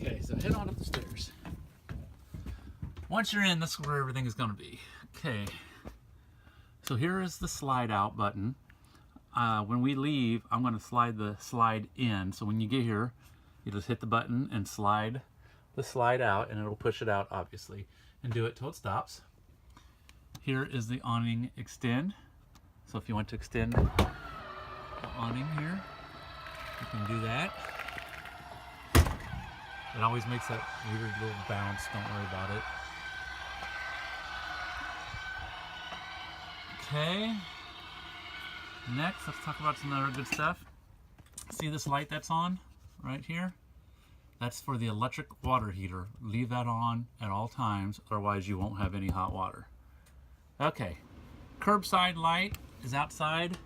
Okay, so head on up the stairs. Once you're in, this is where everything is going to be. Okay, so here is the slide out button. When we leave, I'm going to slide the slide in. So when you get here, you just hit the button and slide the slide out, and it'll push it out, obviously, and do it till it stops. Here is the awning extend. So if you want to extend the awning here, you can do that. It always makes that weird little bounce. Don't worry about it. Okay. Next, let's talk about some other good stuff. See this light that's on right here? That's for the electric water heater. Leave that on at all times, otherwise you won't have any hot water. Okay. Curbside light is outside,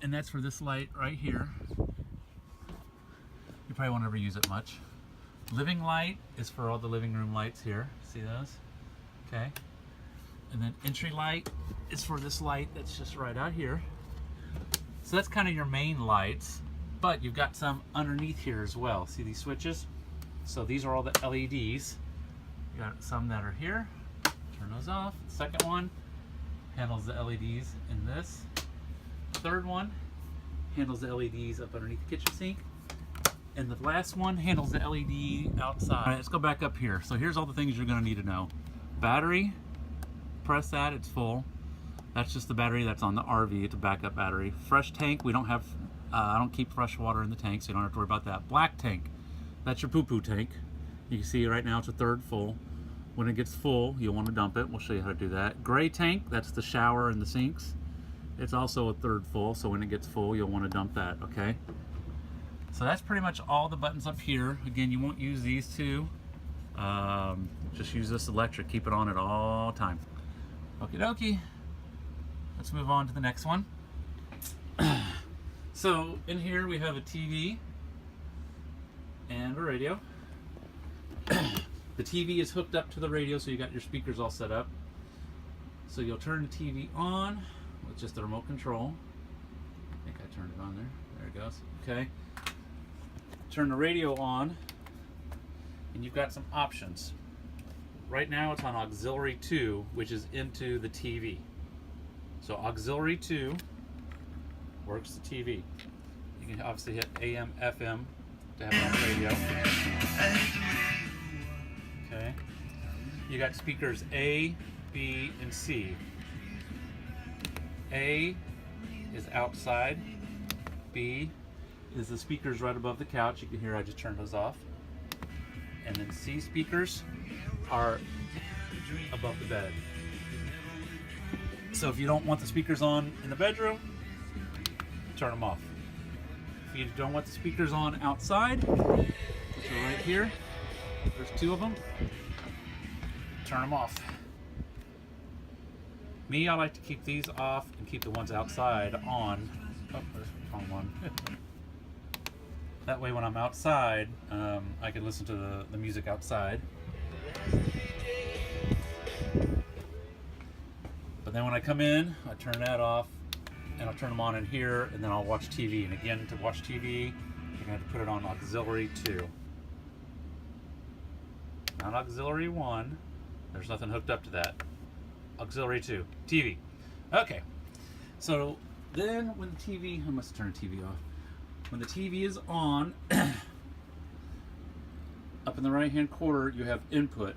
and that's for this light right here. You probably won't ever use it much. Living light is for all the living room lights here. See those? Okay. And then entry light is for this light that's just right out here. So that's kind of your main lights, but you've got some underneath here as well. See these switches? So these are all the LEDs. You got some that are here. Turn those off. The second one handles the LEDs in this. The third one handles the LEDs up underneath the kitchen sink. And the last one handles the LED outside. All right, let's go back up here. So here's all the things you're gonna need to know. Battery, press that, it's full. That's just the battery that's on the RV, it's a backup battery. Fresh tank, we don't have, I don't keep fresh water in the tank, so you don't have to worry about that. Black tank, that's your poo-poo tank. You can see right now it's a third full. When it gets full, you'll want to dump it. We'll show you how to do that. Gray tank, that's the shower and the sinks. It's also a third full, so when it gets full, you'll want to dump that, okay? So that's pretty much all the buttons up here. Again, you won't use these two. Just use this electric, keep it on at all times. Okie dokie. Let's move on to the next one. So in here we have a TV and a radio. The TV is hooked up to the radio, so you got your speakers all set up. So you'll turn the TV on with just the remote control. I think I turned it on there. There it goes. Okay. Turn the radio on, and you've got some options. Right now it's on auxiliary 2, which is into the TV. So auxiliary 2 works the TV. You can obviously hit AM, FM to have it on the radio. Okay. You got speakers A, B, and C. A is outside. B is the speakers right above the couch. You can hear I just turned those off. And then C speakers are above the bed. So if you don't want the speakers on in the bedroom, turn them off. If you don't want the speakers on outside, which are right here, there's two of them, turn them off. Me, I like to keep these off and keep the ones outside on. Oh, there's the wrong one. That way when I'm outside, I can listen to the music outside. But then when I come in, I turn that off, and I'll turn them on in here, and then I'll watch TV. And again, to watch TV, you're going to have to put it on auxiliary 2. Not auxiliary 1. There's nothing hooked up to that. Auxiliary 2. TV. Okay. So then when the TV, I must turn the TV off. When the TV is on, up in the right hand corner, you have input.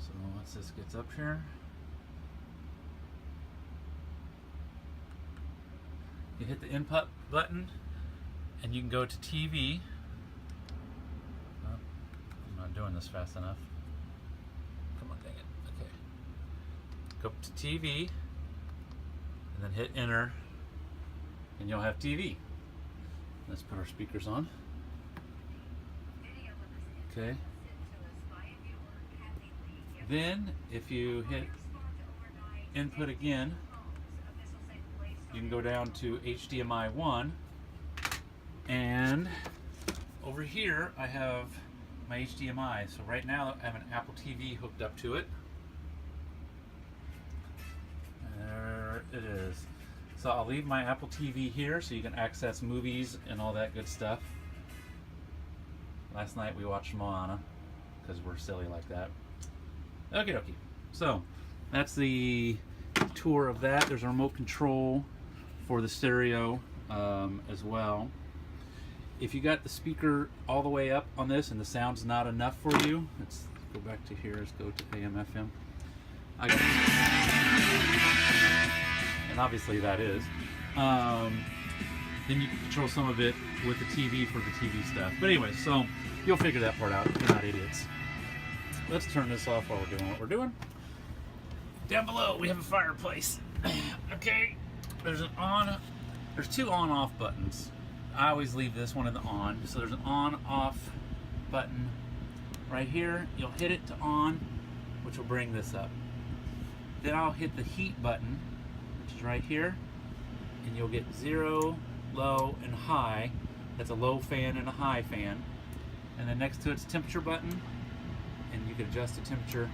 So once this gets up here, you hit the input button and you can go to TV. Oh, I'm not doing this fast enough. Come on, dang it. Okay. Go to TV and then hit enter, and you'll have TV. Let's put our speakers on. Okay. Then, if you hit input again, you can go down to HDMI 1, and over here I have my HDMI. So right now I have an Apple TV hooked up to it. There it is. So I'll leave my Apple TV here so you can access movies and all that good stuff. Last night we watched Moana because we're silly like that. Okie dokie. So that's the tour of that. There's a remote control for the stereo as well. If you got the speaker all the way up on this and the sound's not enough for you, let's go back to here. Let's go to AM, FM. And obviously that is. Then you can control some of it with the TV for the TV stuff. But anyway, so you'll figure that part out. You're not idiots. Let's turn this off while we're doing what we're doing. Down below, we have a fireplace. Okay, there's two on-off buttons. I always leave this one in the on. So there's an on-off button right here. You'll hit it to on, which will bring this up. Then I'll hit the heat button, which is right here, and you'll get 0, low, and high. That's a low fan and a high fan. And then next to it's temperature button, and you can adjust the temperature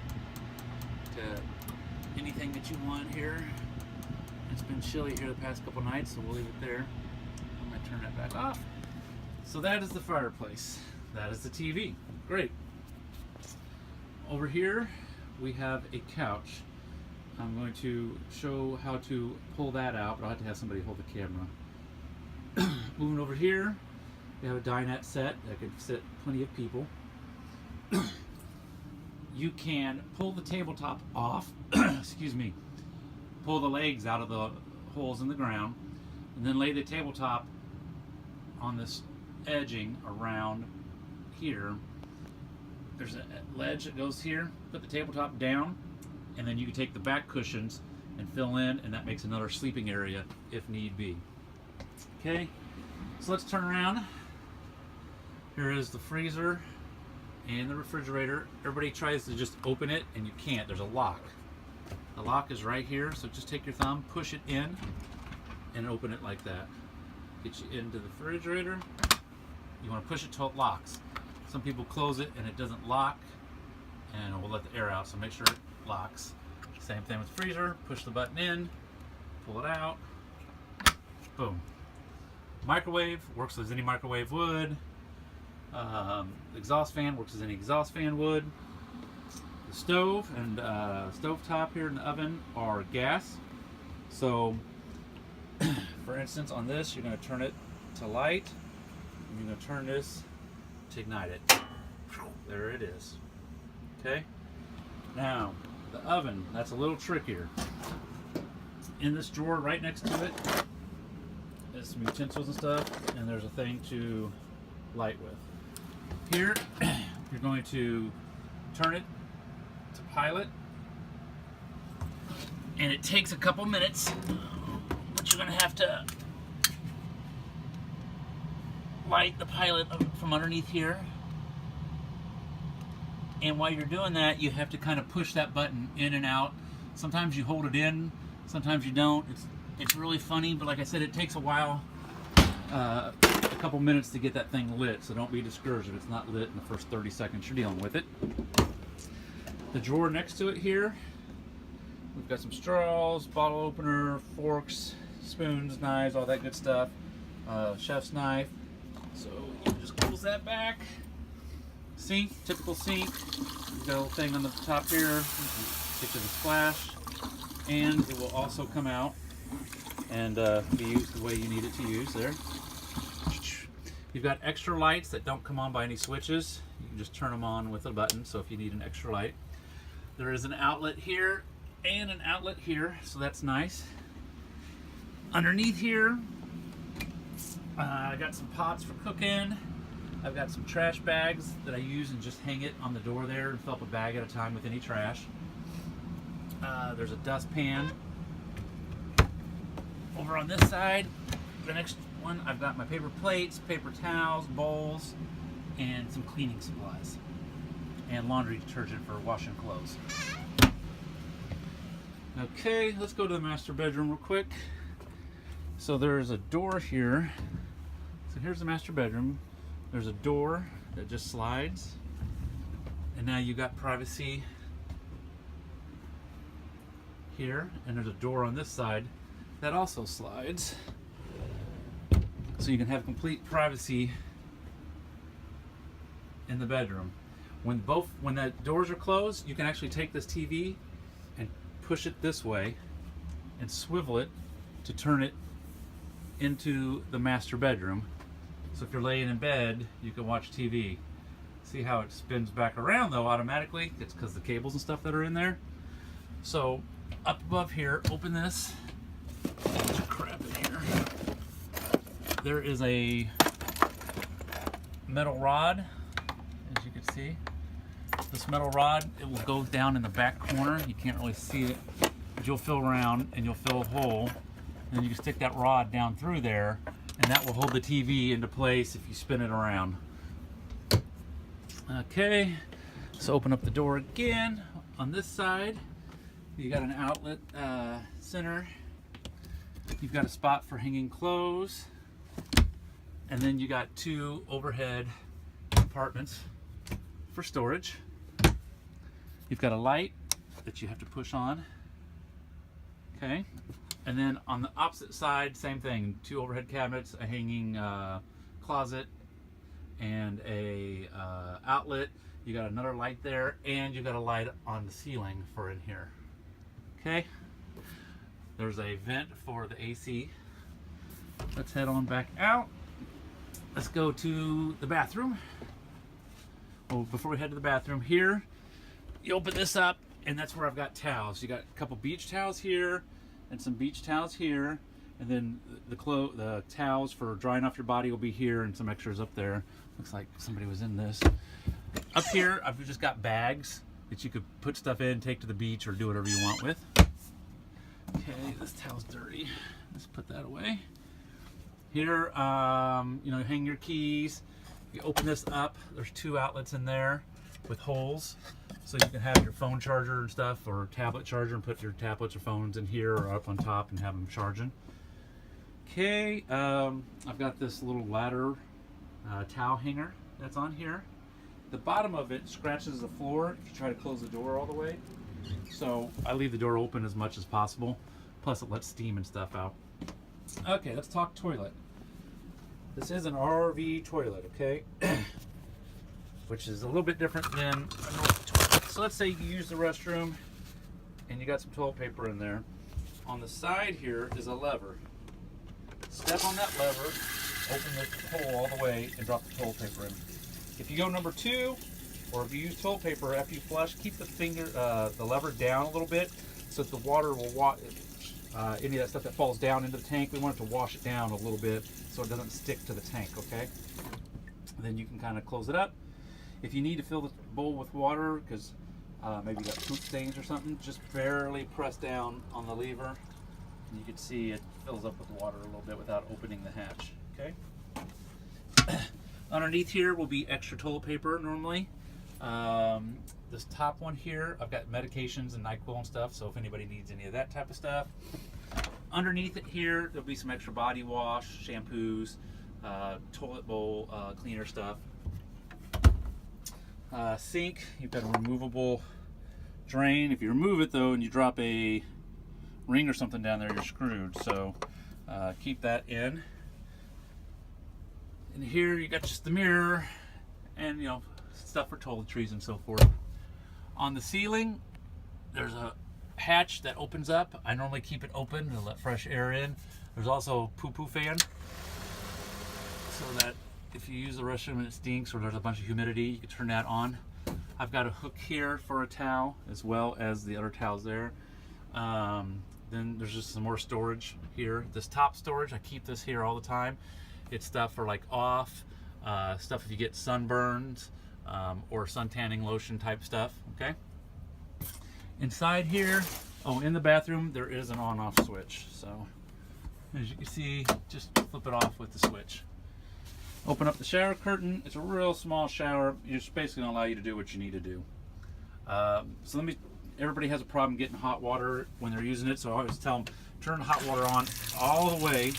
to anything that you want here. It's been chilly here the past couple nights, so we'll leave it there. I'm gonna turn that back off. So that is the fireplace. That is the TV. Great. Over here, we have a couch. I'm going to show how to pull that out, but I'll have to have somebody hold the camera. Moving over here, we have a dinette set that could sit plenty of people. You can pull the tabletop off, excuse me, pull the legs out of the holes in the ground, and then lay the tabletop on this edging around here. There's a ledge that goes here. Put the tabletop down, and then you can take the back cushions and fill in, and that makes another sleeping area if need be. Okay, so let's turn around. Here is the freezer and the refrigerator. Everybody tries to just open it, and you can't. There's a lock. The lock is right here, so just take your thumb, push it in, and open it like that. Get you into the refrigerator. You want to push it till it locks. Some people close it and it doesn't lock, and it will let the air out, so make sure it locks. Same thing with freezer. Push the button in, pull it out, boom. Microwave works as any microwave would. Exhaust fan works as any exhaust fan would. The stove and stove top here in the oven are gas. So, for instance, on this, you're going to turn it to light, and you're going to turn this to ignite it. There it is. Okay? Now, the oven, that's a little trickier. In this drawer right next to it is some utensils and stuff, and there's a thing to light with. Here, you're going to turn it to pilot, and it takes a couple minutes, but you're going to have to light the pilot from underneath here. And while you're doing that, you have to kind of push that button in and out. Sometimes you hold it in, sometimes you don't. It's really funny, but like I said, it takes a while, a couple minutes to get that thing lit, so don't be discouraged if it's not lit in the first 30 seconds you're dealing with it. The drawer next to it here, we've got some straws, bottle opener, forks, spoons, knives, all that good stuff. Chef's knife. So you just close that back. Sink, typical sink. You've got a little thing on the top here. Get to the splash. And it will also come out and be used the way you need it to use there. You've got extra lights that don't come on by any switches. You can just turn them on with a button, so if you need an extra light. There is an outlet here and an outlet here, so that's nice. Underneath here, I got some pots for cooking. I've got some trash bags that I use and just hang it on the door there and fill up a bag at a time with any trash. There's a dustpan. Over on this side, the next one, I've got my paper plates, paper towels, bowls, and some cleaning supplies. And laundry detergent for washing clothes. Okay, let's go to the master bedroom real quick. So there's a door here. So here's the master bedroom. There's a door that just slides. And now you got privacy here. And there's a door on this side that also slides. So you can have complete privacy in the bedroom. When the doors are closed, you can actually take this TV and push it this way and swivel it to turn it into the master bedroom. So if you're laying in bed, you can watch TV. See how it spins back around though automatically? It's because the cables and stuff that are in there. So up above here, open this. There's crap in here. There is a metal rod, as you can see. This metal rod, it will go down in the back corner. You can't really see it, but you'll feel around and you'll fill a hole. And then you can stick that rod down through there, and that will hold the TV into place if you spin it around. Okay, so open up the door again. On this side, you got an outlet center. You've got a spot for hanging clothes. And then you got two overhead compartments for storage. You've got a light that you have to push on. Okay. And then on the opposite side, same thing. Two overhead cabinets, a hanging closet, and a outlet. You got another light there, and you got a light on the ceiling for in here. Okay. There's a vent for the AC. Let's head on back out. Let's go to the bathroom. Well, before we head to the bathroom, here, you open this up, and that's where I've got towels. You got a couple beach towels here, and some beach towels here, and then the towels for drying off your body will be here, and some extras up there. Looks like somebody was in this. Up here, I've just got bags that you could put stuff in, take to the beach, or do whatever you want with. Okay, this towel's dirty. Let's put that away. Here, you know, hang your keys. You open this up. There's two outlets in there with holes, so you can have your phone charger and stuff, or tablet charger, and put your tablets or phones in here or up on top and have them charging. Okay, I've got this little ladder towel hanger that's on here. The bottom of it scratches the floor if you try to close the door all the way. So I leave the door open as much as possible. Plus it lets steam and stuff out. Okay, let's talk toilet. This is an RV toilet, okay? Which is a little bit different than a normal toilet. So let's say you use the restroom and you got some toilet paper in there. On the side here is a lever. Step on that lever, open the hole all the way, and drop the toilet paper in. If you go number 2, or if you use toilet paper after you flush, keep the lever down a little bit so that the water will any of that stuff that falls down into the tank, we want it to wash it down a little bit so it doesn't stick to the tank, okay? And then you can kind of close it up. If you need to fill the bowl with water because maybe you got poop stains or something, just barely press down on the lever and you can see it fills up with water a little bit without opening the hatch, okay? Underneath here will be extra toilet paper normally. This top one here, I've got medications and NyQuil and stuff, so if anybody needs any of that type of stuff. Underneath it here, there'll be some extra body wash, shampoos, toilet bowl cleaner stuff. Sink, you've got a removable drain. If you remove it though and you drop a ring or something down there, you're screwed, so keep that in. And here you got just the mirror and, you know, stuff for toiletries and so forth. On the ceiling, there's a hatch that opens up. I normally keep it open to let fresh air in. There's also a poo-poo fan, so that if you use the restroom and it stinks or there's a bunch of humidity, you can turn that on. I've got a hook here for a towel as well as the other towels there. Then there's just some more storage here. This top storage, I keep this here all the time. It's stuff for like stuff if you get sunburns, or sun tanning lotion type stuff, okay? Inside here, in the bathroom, there is an on-off switch. So, as you can see, just flip it off with the switch. Open up the shower curtain. It's a real small shower. It's basically gonna allow you to do what you need to do. Everybody has a problem getting hot water when they're using it, so I always tell them, turn the hot water on all the way,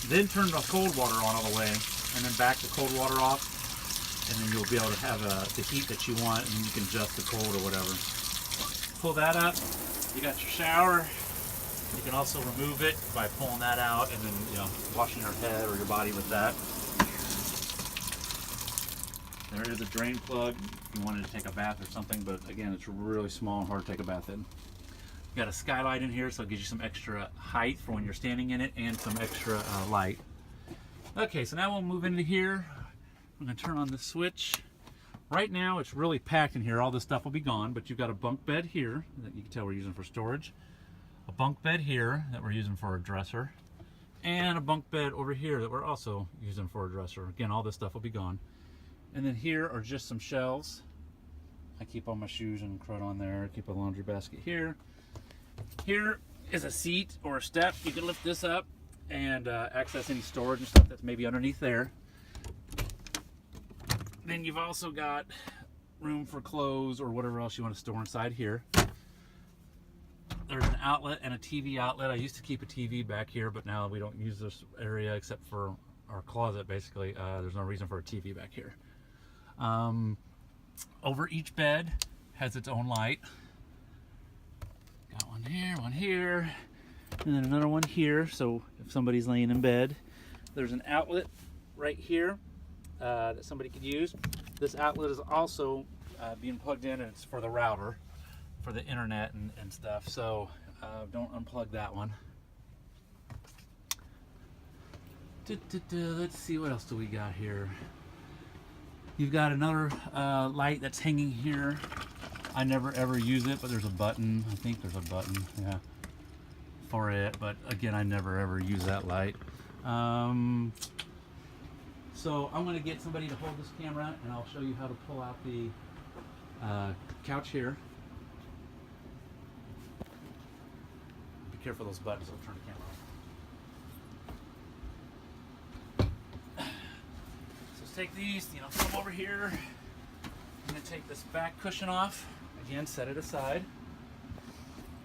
then turn the cold water on all the way, and then back the cold water off. And then you'll be able to have the heat that you want, and you can adjust the cold or whatever. Pull that up. You got your shower. You can also remove it by pulling that out and then, you know, washing your head or your body with that. There is a drain plug if you wanted to take a bath or something, but again, it's really small and hard to take a bath in. You got a skylight in here, so it gives you some extra height for when you're standing in it and some extra light. Okay, so now we'll move into here. I'm gonna turn on the switch. Right now, it's really packed in here. All this stuff will be gone, but you've got a bunk bed here that you can tell we're using for storage. A bunk bed here that we're using for a dresser. And a bunk bed over here that we're also using for a dresser. Again, all this stuff will be gone. And then here are just some shelves. I keep all my shoes and crud on there. I keep a laundry basket here. Here is a seat or a step. You can lift this up and access any storage and stuff that's maybe underneath there. Then you've also got room for clothes or whatever else you want to store inside here. There's an outlet and a TV outlet. I used to keep a TV back here, but now we don't use this area except for our closet, basically. There's no reason for a TV back here. Over each bed has its own light. Got one here, and then another one here, so if somebody's laying in bed. There's an outlet right here that somebody could use. This outlet is also being plugged in, and it's for the router, for the internet and stuff, so don't unplug that one. Let's see, what else do we got here? You've got another light that's hanging here. I never ever use it, but there's a button. I think there's a button, yeah, for it, but again, I never ever use that light. So I'm gonna get somebody to hold this camera and I'll show you how to pull out the couch here. Be careful of those buttons, I'll turn the camera off. So let's take these, you know, come over here. I'm gonna take this back cushion off. Again, set it aside.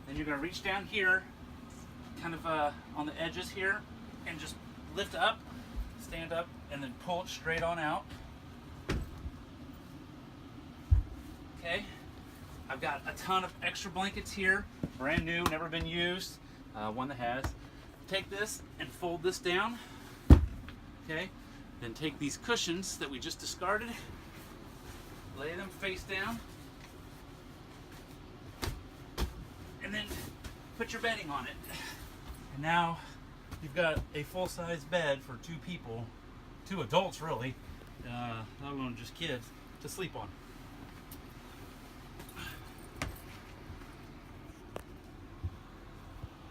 Then you're gonna reach down here, kind of on the edges here, and just lift up, stand up, and then pull it straight on out. Okay, I've got a ton of extra blankets here, brand new, never been used, one that has. Take this and fold this down, okay? Then take these cushions that we just discarded, lay them face down, and then put your bedding on it. And now you've got a full-size bed for two people, two adults really, not alone just kids, to sleep on.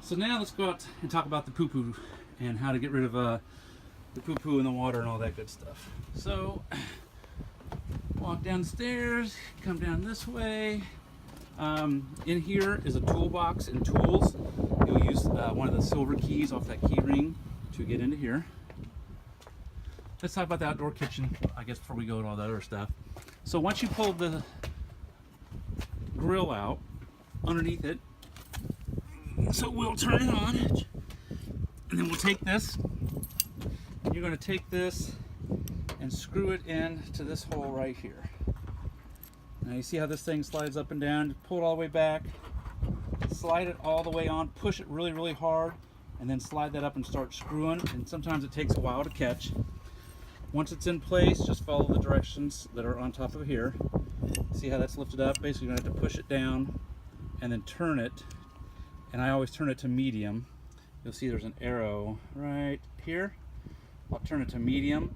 So now let's go out and talk about the poo-poo and how to get rid of the poo-poo in the water and all that good stuff. So walk down the stairs, come down this way. In here is a toolbox and tools. You'll use one of the silver keys off that key ring to get into here. Let's talk about the outdoor kitchen, I guess, before we go to all that other stuff. So once you pull the grill out, underneath it, so we'll turn it on, and then we'll take this. You're going to take this and screw it in to this hole right here. Now you see how this thing slides up and down. Pull it all the way back, slide it all the way on, push it really, really hard, and then slide that up and start screwing. And sometimes it takes a while to catch. Once it's in place, just follow the directions that are on top of here. See how that's lifted up? Basically, you're going to have to push it down and then turn it. And I always turn it to medium. You'll see there's an arrow right here. I'll turn it to medium.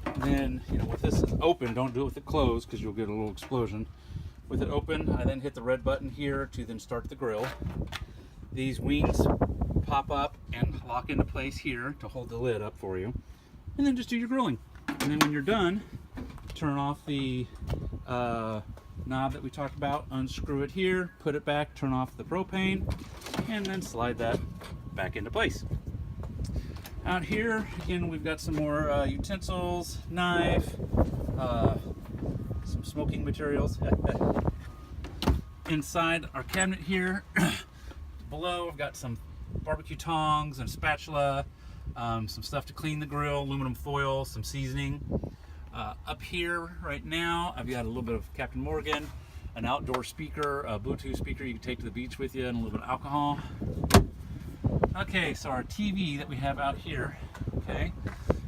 And then, you know, with this is open, don't do it with it closed because you'll get a little explosion. With it open, I then hit the red button here to then start the grill. These wings pop up and lock into place here to hold the lid up for you. And then just do your grilling. And then when you're done, turn off the knob that we talked about, unscrew it here, put it back, turn off the propane, and then slide that back into place. Out here, again, we've got some more utensils, knife, some smoking materials. Inside our cabinet here, below, I've got some barbecue tongs and spatula, some stuff to clean the grill, aluminum foil, some seasoning. Up here right now, I've got a little bit of Captain Morgan, an outdoor speaker, a Bluetooth speaker you can take to the beach with you, and a little bit of alcohol. Okay, so our TV that we have out here, okay,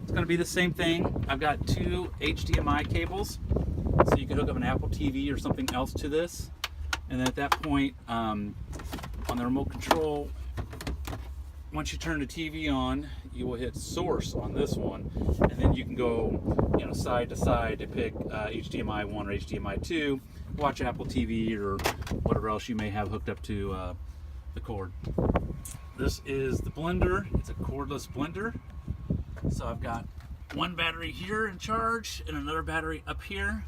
it's going to be the same thing. I've got 2 HDMI cables, so you can hook up an Apple TV or something else to this, and then at that point, on the remote control, once you turn the TV on, you will hit source on this one, and then you can go, you know, side to side to pick HDMI 1 or HDMI 2, watch Apple TV or whatever else you may have hooked up to the cord. This is the blender. It's a cordless blender. So I've got one battery here in charge and another battery up here.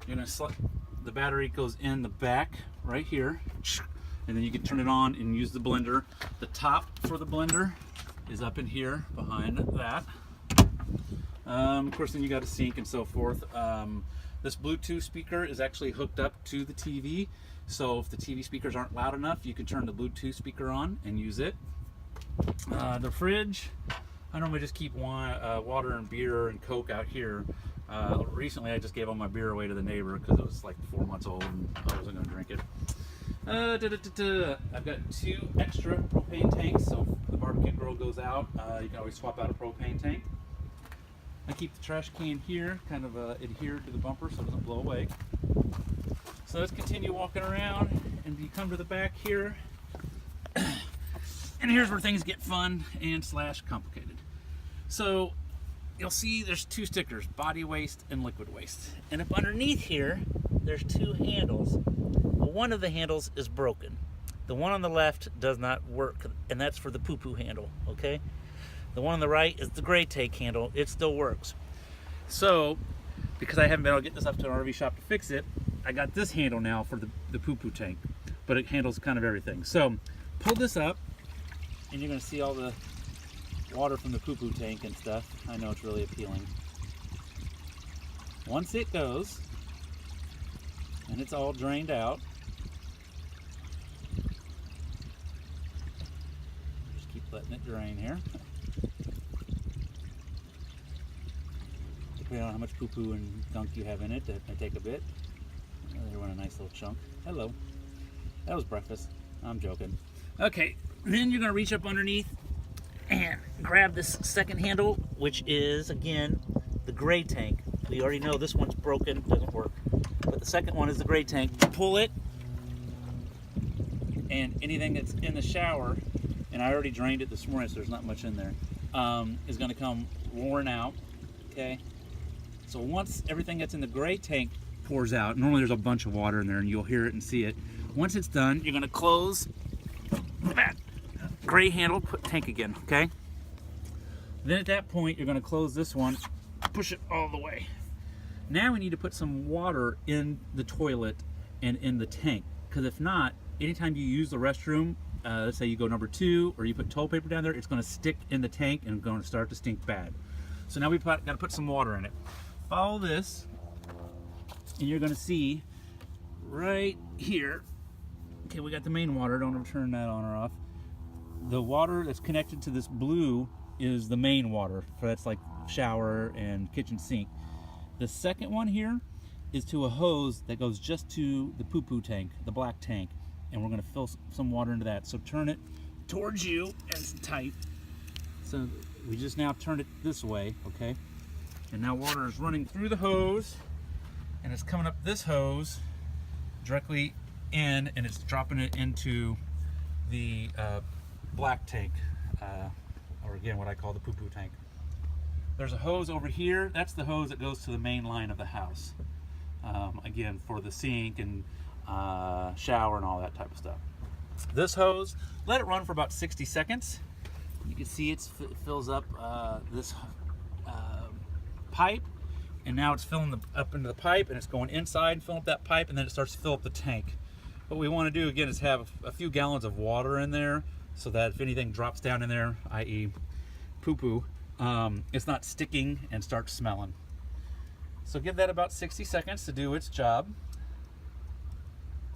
You're gonna select, the battery goes in the back right here, and then you can turn it on and use the blender. The top for the blender is up in here behind that. Of course, then you got a sink and so forth. This Bluetooth speaker is actually hooked up to the TV, so if the TV speakers aren't loud enough, you can turn the Bluetooth speaker on and use it. The fridge, I normally just keep water and beer and Coke out here. Recently I just gave all my beer away to the neighbor because it was like 4 months old and I wasn't going to drink it. I've got 2 extra propane tanks, so if the barbecue grill goes out, you can always swap out a propane tank. I keep the trash can here, kind of adhered to the bumper so it doesn't blow away. So let's continue walking around, and you come to the back here, and here's where things get fun and / complicated. So you'll see there's 2 stickers, body waste and liquid waste. And up underneath here, there's 2 handles. Well, one of the handles is broken. The one on the left does not work, and that's for the poo-poo handle, okay? The one on the right is the gray tank handle. It still works. So, because I haven't been able to get this up to an RV shop to fix it, I got this handle now for the poo-poo tank, but it handles kind of everything. So, pull this up, and you're gonna see all the water from the poo-poo tank and stuff. I know it's really appealing. Once it goes, and it's all drained out, just keep letting it drain here. Depending on how much poo-poo and gunk you have in it, that may take a bit. There went a nice little chunk. Hello. That was breakfast. I'm joking. Okay, then you're gonna reach up underneath and grab this second handle, which is, again, the gray tank. We already know this one's broken, doesn't work. But the second one is the gray tank. Pull it, and anything that's in the shower, and I already drained it this morning, so there's not much in there, is gonna come roaring out, okay? So once everything that's in the gray tank pours out, normally there's a bunch of water in there and you'll hear it and see it. Once it's done, you're gonna close that gray handle, put tank again, okay? Then at that point, you're gonna close this one, push it all the way. Now we need to put some water in the toilet and in the tank, because if not, anytime you use the restroom, let's say you go number 2 or you put toilet paper down there, it's gonna stick in the tank and it's gonna start to stink bad. So now we've got to put some water in it. Follow this, and you're gonna see right here, okay, we got the main water, don't ever turn that on or off. The water that's connected to this blue is the main water, so that's like shower and kitchen sink. The second one here is to a hose that goes just to the poo-poo tank, the black tank, and we're gonna fill some water into that. So turn it towards you and it's tight. So we just now turned it this way, okay? And now water is running through the hose, and it's coming up this hose directly in, and it's dropping it into the black tank, or again, what I call the poo-poo tank. There's a hose over here. That's the hose that goes to the main line of the house. Again, for the sink and shower and all that type of stuff. This hose, let it run for about 60 seconds. You can see it fills up this pipe, and now it's filling up into the pipe, and it's going inside and filling up that pipe, and then it starts to fill up the tank. What we want to do again is have a few gallons of water in there, so that if anything drops down in there, i.e. poo-poo, it's not sticking and starts smelling. So give that about 60 seconds to do its job.